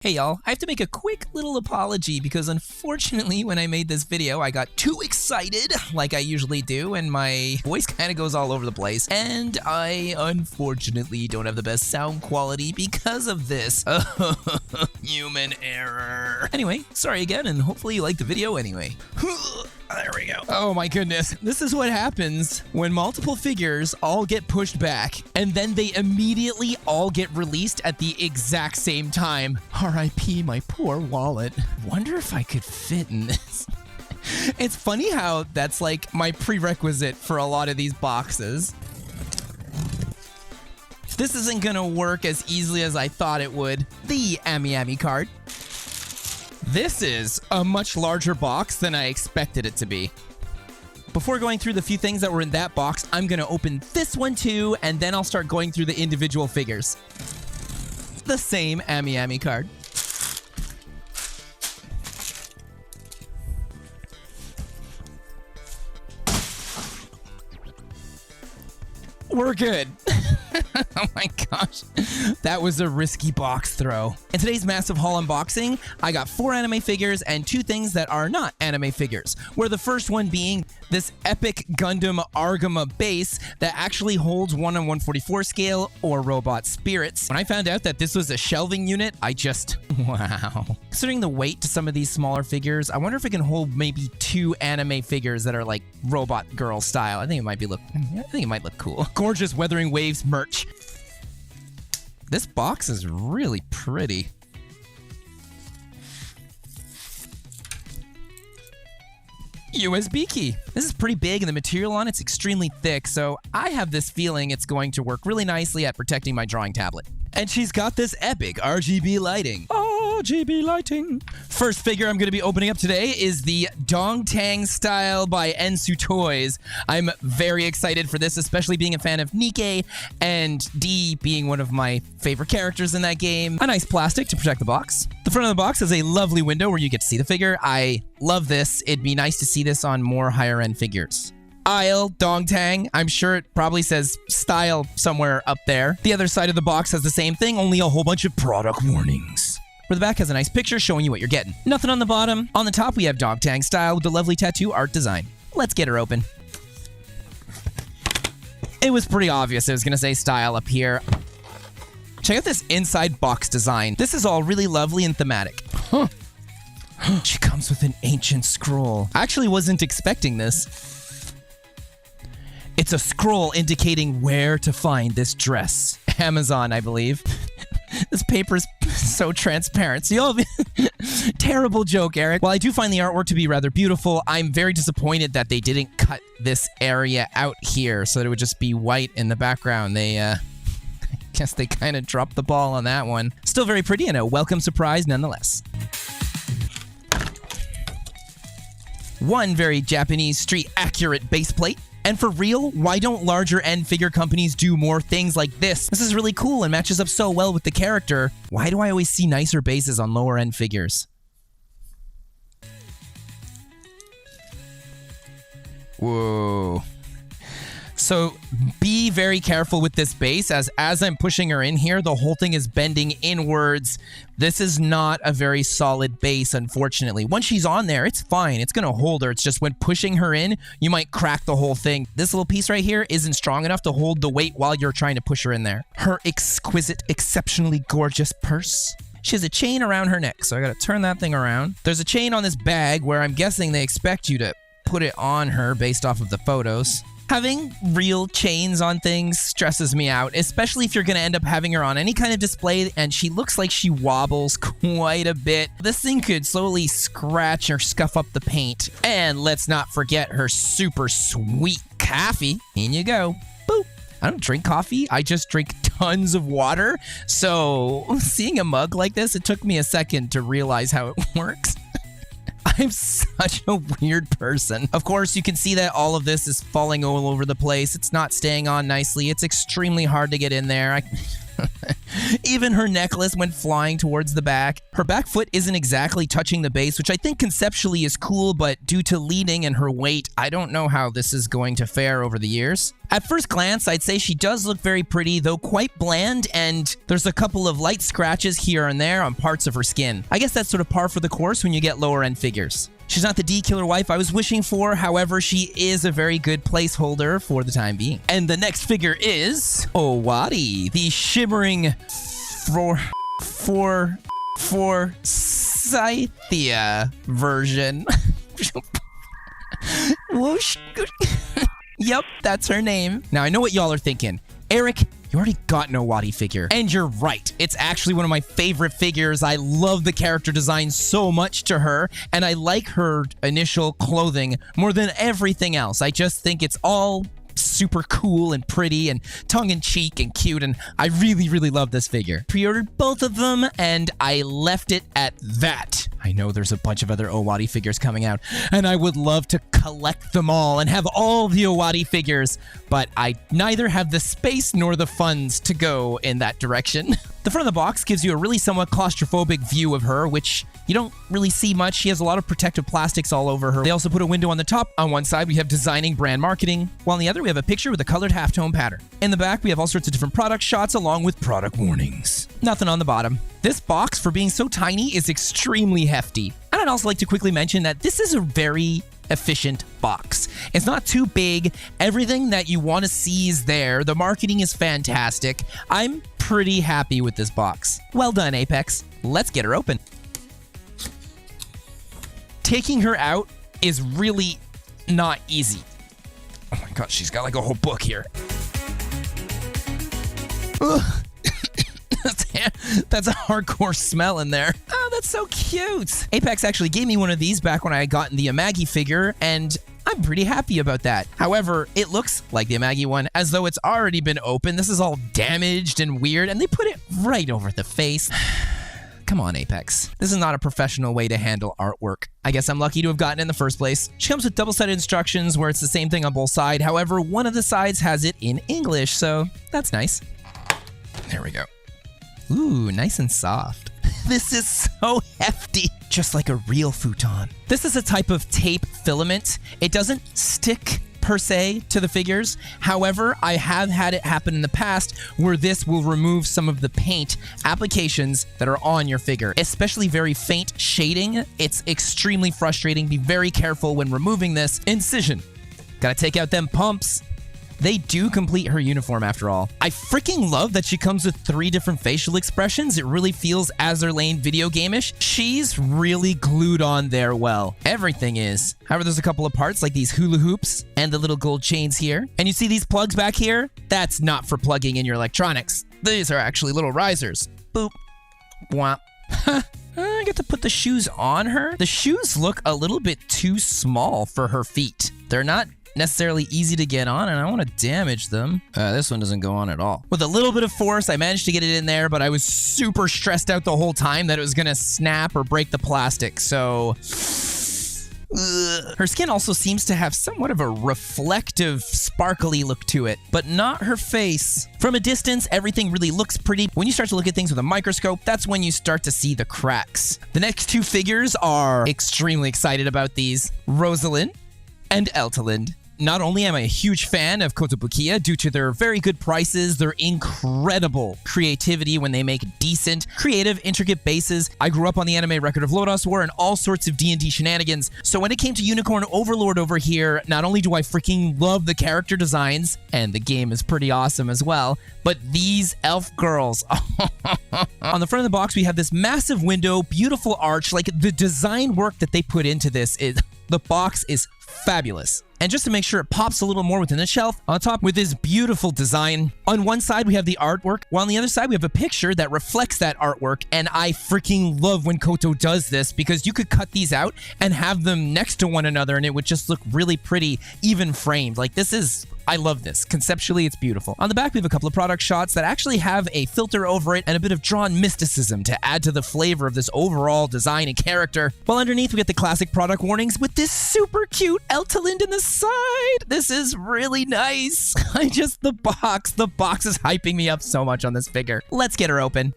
Hey y'all, I have to make a quick little apology because unfortunately when I made this video I got too excited like I usually do and my voice kind of goes all over the place and I unfortunately don't have the best sound quality because of this. Human error. Anyway, sorry again and hopefully you liked the video anyway. There we go. Oh my goodness. This is what happens when multiple figures all get pushed back and then they immediately all get released at the exact same time. R.I.P. my poor wallet. Wonder if I could fit in this. It's funny how that's like my prerequisite for a lot of these boxes. This isn't gonna work as easily as I thought it would. The amiami card. This is a much larger box than I expected it to be. Before going through the few things that were in that box, I'm going to open this one too, and then I'll start going through the individual figures. The same amiami card. We're good. Oh my gosh, that was a risky box throw. In today's massive haul unboxing, I got 4 anime figures and 2 things that are not anime figures, where the first one being this epic Gundam Argama base that actually holds 1/144 scale or robot spirits. When I found out that this was a shelving unit, I just, wow. Considering the weight to some of these smaller figures, I wonder if it can hold maybe 2 anime figures that are like robot girl style. I think it might look cool. Gorgeous Weathering Waves merch. This box is really pretty. USB key. This is pretty big and the material on it's extremely thick, so I have this feeling it's going to work really nicely at protecting my drawing tablet. And she's got this epic RGB lighting. RGB lighting. First figure I'm going to be opening up today is the Dongtang Style by Ensu Toys. I'm very excited for this, especially being a fan of Nikke and D being one of my favorite characters in that game. A nice plastic to protect the box. The front of the box is a lovely window where you get to see the figure. I love this. It'd be nice to see this on more higher end figures. Aisle, Dongtang. I'm sure it probably says Style somewhere up there. The other side of the box has the same thing, only a whole bunch of product warnings. Where the back has a nice picture showing you what you're getting. Nothing on the bottom. On the top, we have Dongtang Style with the lovely tattoo art design. Let's get her open. It was pretty obvious it was going to say Style up here. Check out this inside box design. This is all really lovely and thematic. Huh. She comes with an ancient scroll. I actually wasn't expecting this. It's a scroll indicating where to find this dress. Amazon, I believe. This paper is so transparent. So terrible joke, Eric. While I do find the artwork to be rather beautiful, I'm very disappointed that they didn't cut this area out here so that it would just be white in the background. They, I guess they kind of dropped the ball on that one. Still very pretty and a welcome surprise nonetheless. One very Japanese street accurate base plate. And for real, why don't larger end figure companies do more things like this? This is really cool and matches up so well with the character. Why do I always see nicer bases on lower end figures? Whoa. So be very careful with this base as I'm pushing her in here, the whole thing is bending inwards. This is not a very solid base, unfortunately. Once she's on there, it's fine. It's going to hold her. It's just when pushing her in, you might crack the whole thing. This little piece right here isn't strong enough to hold the weight while you're trying to push her in there. Her exquisite, exceptionally gorgeous purse. She has a chain around her neck, so I got to turn that thing around. There's a chain on this bag where I'm guessing they expect you to put it on her based off of the photos. Having real chains on things stresses me out, especially if you're going to end up having her on any kind of display and she looks like she wobbles quite a bit. This thing could slowly scratch or scuff up the paint. And let's not forget her super sweet coffee. In you go. Boop. I don't drink coffee. I just drink tons of water. So seeing a mug like this, it took me a second to realize how it works. I'm such a weird person. Of course, you can see that all of this is falling all over the place. It's not staying on nicely. It's extremely hard to get in there. Even her necklace went flying towards the back. Her back foot isn't exactly touching the base, which I think conceptually is cool, but due to leaning and her weight, I don't know how this is going to fare over the years. At first glance, I'd say she does look very pretty, though quite bland, and there's a couple of light scratches here and there on parts of her skin. I guess that's sort of par for the course when you get lower-end figures. She's not the D-killer wife I was wishing for, however, she is a very good placeholder for the time being. And the next figure is Owari, the Shimmering Forsythia version. Whoosh. Yep, that's her name. Now, I know what y'all are thinking. Eric, you already got an Owari figure. And you're right. It's actually one of my favorite figures. I love the character design so much to her, and I like her initial clothing more than everything else. I just think it's all super cool and pretty and tongue-in-cheek and cute, and I really, really love this figure. Pre-ordered both of them, and I left it at that. I know there's a bunch of other Owari figures coming out, and I would love to collect them all and have all the Owari figures, but I neither have the space nor the funds to go in that direction. The front of the box gives you a really somewhat claustrophobic view of her, which you don't really see much. She has a lot of protective plastics all over her. They also put a window on the top. On one side, we have designing brand marketing, while on the other, we have a picture with a colored halftone pattern. In the back, we have all sorts of different product shots along with product warnings. Nothing on the bottom. This box, for being so tiny, is extremely hefty. And I'd also like to quickly mention that this is a very efficient box. It's not too big. Everything that you want to see is there. The marketing is fantastic. I'm pretty happy with this box. Well done, Apex. Let's get her open. Taking her out is really not easy. Oh my god, she's got like a whole book here. Ugh. That's a hardcore smell in there. Oh, that's so cute. Apex actually gave me one of these back when I had gotten the Amagi figure, and I'm pretty happy about that. However, it looks like the Amagi one as though it's already been opened. This is all damaged and weird, and they put it right over the face. Come on, Apex. This is not a professional way to handle artwork. I guess I'm lucky to have gotten it in the first place. She comes with double-sided instructions where it's the same thing on both sides. However, one of the sides has it in English, so that's nice. There we go. Ooh, nice and soft. This is so hefty, just like a real futon. This is a type of tape filament. It doesn't stick per se to the figures. However, I have had it happen in the past where this will remove some of the paint applications that are on your figure, especially very faint shading. It's extremely frustrating. Be very careful when removing this. Incision. Gotta take out them pumps. They do complete her uniform after all. I freaking love that she comes with 3 different facial expressions. It really feels Azur video game-ish. She's really glued on there well. Everything is. However, there's a couple of parts like these hula hoops and the little gold chains here. And you see these plugs back here? That's not for plugging in your electronics. These are actually little risers. Boop. Whomp. I get to put the shoes on her. The shoes look a little bit too small for her feet. They're not necessarily easy to get on, and I don't want to damage them. This one doesn't go on at all. With a little bit of force, I managed to get it in there, but I was super stressed out the whole time that it was gonna snap or break the plastic, so... Ugh. Her skin also seems to have somewhat of a reflective, sparkly look to it, but not her face. From a distance, everything really looks pretty. When you start to look at things with a microscope, that's when you start to see the cracks. The next 2 figures are extremely excited about these. Rosalinde and Eltolinde. Not only am I a huge fan of Kotobukiya due to their very good prices, their incredible creativity when they make decent, creative, intricate bases. I grew up on the anime Record of Lodoss War and all sorts of D&D shenanigans, so when it came to Unicorn Overlord over here, not only do I freaking love the character designs, and the game is pretty awesome as well, but these elf girls. On the front of the box, we have this massive window, beautiful arch. Like, the design work that they put into this is... The box is fabulous. And just to make sure it pops a little more within the shelf, on top with this beautiful design. On one side, we have the artwork, while on the other side, we have a picture that reflects that artwork. And I freaking love when Koto does this because you could cut these out and have them next to one another and it would just look really pretty, even framed. Like, this is I love this. Conceptually, it's beautiful. On the back, we have a couple of product shots that actually have a filter over it and a bit of drawn mysticism to add to the flavor of this overall design and character. While underneath, we get the classic product warnings with this super cute Eltolinde in the side. This is really nice. The box is hyping me up so much on this figure. Let's get her open.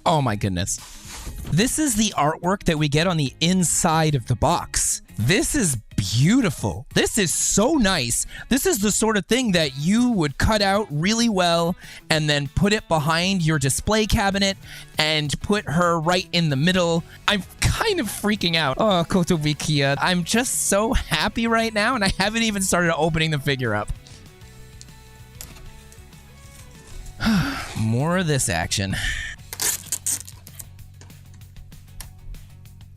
Oh my goodness. This is the artwork that we get on the inside of the box. This is beautiful. This is so nice. This is the sort of thing that you would cut out really well and then put it behind your display cabinet and put her right in the middle. I'm kind of freaking out. Oh, Kotobukiya. I'm just so happy right now, and I haven't even started opening the figure up. More of this action.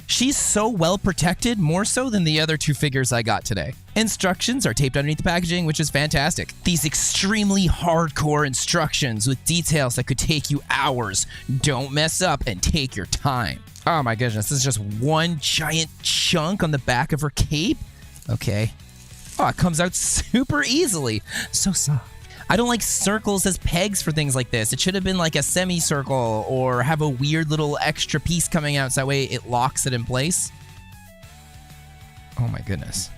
She's so well protected, more so than the other two figures I got today. Instructions are taped underneath the packaging, which is fantastic. These extremely hardcore instructions with details that could take you hours. Don't mess up and take your time. Oh my goodness, this is just one giant chunk on the back of her cape. Okay. Oh, it comes out super easily. So soft. I don't like circles as pegs for things like this. It should have been like a semicircle or have a weird little extra piece coming out so that way it locks it in place. Oh my goodness.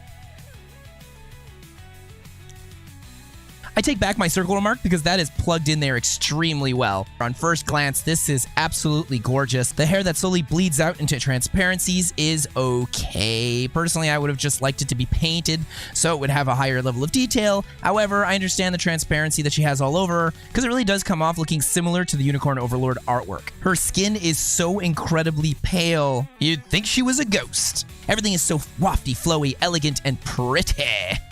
I take back my circle remark because that is plugged in there extremely well. On first glance, this is absolutely gorgeous. The hair that slowly bleeds out into transparencies is okay. Personally, I would have just liked it to be painted so it would have a higher level of detail. However, I understand the transparency that she has all over her because it really does come off looking similar to the Unicorn Overlord artwork. Her skin is so incredibly pale, you'd think she was a ghost. Everything is so wafty, flowy, elegant, and pretty.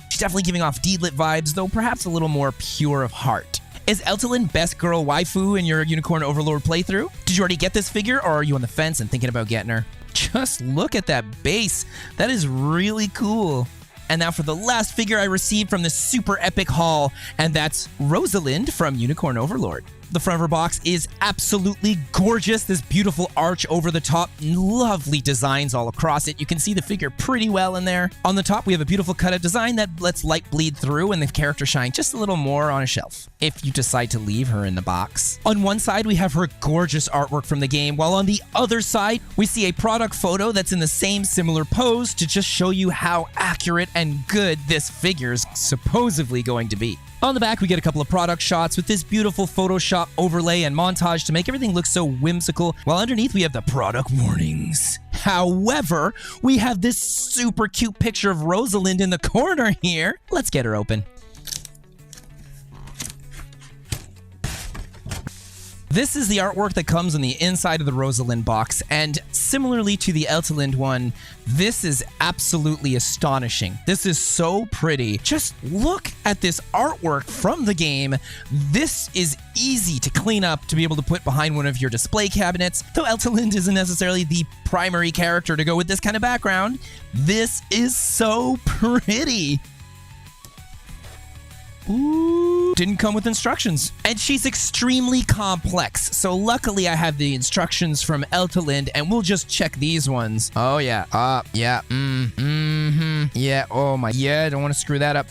She's definitely giving off D-lit vibes, though perhaps a little more pure of heart. Is Eltolinde best girl waifu in your Unicorn Overlord playthrough? Did you already get this figure, or are you on the fence and thinking about getting her? Just look at that base. That is really cool. And now for the last figure I received from this super epic haul, and that's Rosalinde from Unicorn Overlord. The front of her box is absolutely gorgeous. This beautiful arch over the top, lovely designs all across it. You can see the figure pretty well in there. On the top, we have a beautiful cutout design that lets light bleed through and the character shine just a little more on a shelf, if you decide to leave her in the box. On one side, we have her gorgeous artwork from the game, while on the other side, we see a product photo that's in the same similar pose to just show you how accurate and good this figure is supposedly going to be. On the back, we get a couple of product shots with this beautiful Photoshop overlay and montage to make everything look so whimsical, while underneath we have the product warnings. However, we have this super cute picture of Rosalinde in the corner here. Let's get her open. This is the artwork that comes on the inside of the Rosalinde box, and similarly to the Eltolinde one, this is absolutely astonishing. This is so pretty. Just look at this artwork from the game. This is easy to clean up to be able to put behind one of your display cabinets. Though Eltolinde isn't necessarily the primary character to go with this kind of background, this is so pretty. Ooh, didn't come with instructions. And she's extremely complex, so luckily I have the instructions from Eltolinde, and we'll just check these ones. Oh yeah, yeah, yeah, oh my, yeah, don't want to screw that up.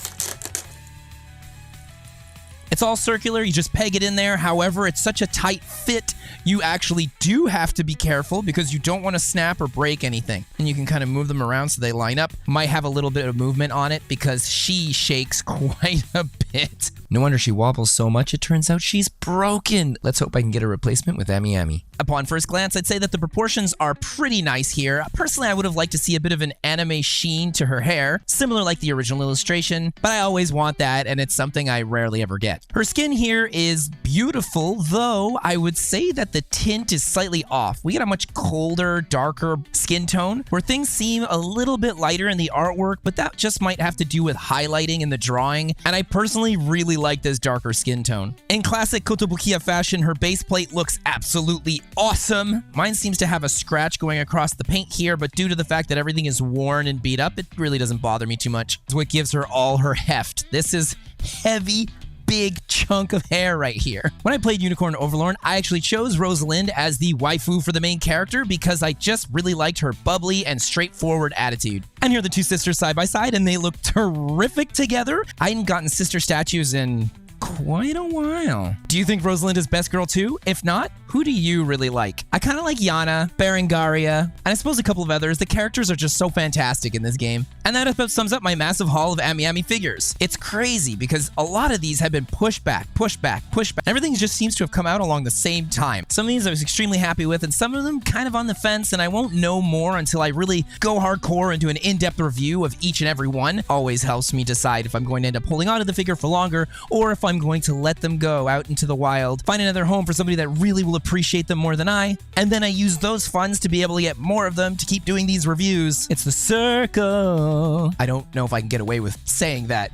It's all circular, you just peg it in there. However, it's such a tight fit, you actually do have to be careful because you don't want to snap or break anything. And you can kind of move them around so they line up. Might have a little bit of movement on it because she shakes quite a bit. No wonder she wobbles so much, it turns out she's broken. Let's hope I can get a replacement with amiami. Upon first glance, I'd say that the proportions are pretty nice here. Personally, I would have liked to see a bit of an anime sheen to her hair, similar like the original illustration, but I always want that, and it's something I rarely ever get. Her skin here is beautiful, though I would say that the tint is slightly off. We get a much colder, darker skin tone, where things seem a little bit lighter in the artwork, but that just might have to do with highlighting in the drawing, and I personally really like this darker skin tone. In classic Kotobukiya fashion, her base plate looks absolutely awesome. Mine seems to have a scratch going across the paint here, but due to the fact that everything is worn and beat up, it really doesn't bother me too much. It's what gives her all her heft. This is heavy big chunk of hair right here. When I played Unicorn Overlord, I actually chose Rosalinde as the waifu for the main character because I just really liked her bubbly and straightforward attitude. And here are the two sisters side by side, and they look terrific together. I hadn't gotten sister statues in quite a while. Do you think Rosalinde is best girl too? If not, who do you really like? I kind of like Yana, Berengaria, and I suppose a couple of others. The characters are just so fantastic in this game. And that about sums up my massive haul of amiami figures. It's crazy because a lot of these have been pushed back. Everything just seems to have come out along the same time. Some of these I was extremely happy with, and some of them kind of on the fence, and I won't know more until I really go hardcore into an in-depth review of each and every one. Always helps me decide if I'm going to end up holding on to the figure for longer, or if I'm going to let them go out into the wild, find another home for somebody that really will appreciate them more than I, and then I use those funds to be able to get more of them to keep doing these reviews. It's the circle. I don't know if I can get away with saying that.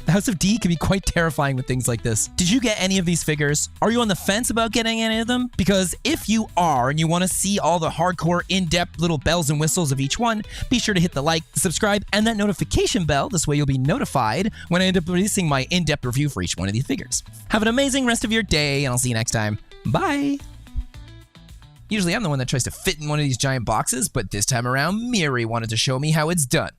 The House of D can be quite terrifying with things like this. Did you get any of these figures? Are you on the fence about getting any of them? Because if you are and you want to see all the hardcore, in-depth little bells and whistles of each one, be sure to hit the like, the subscribe, and that notification bell. This way you'll be notified when I end up releasing my in-depth review for each one of these figures. Have an amazing rest of your day, and I'll see you next time. Bye! Usually I'm the one that tries to fit in one of these giant boxes, but this time around, Miri wanted to show me how it's done.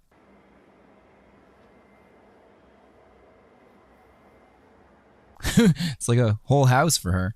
It's like a whole house for her.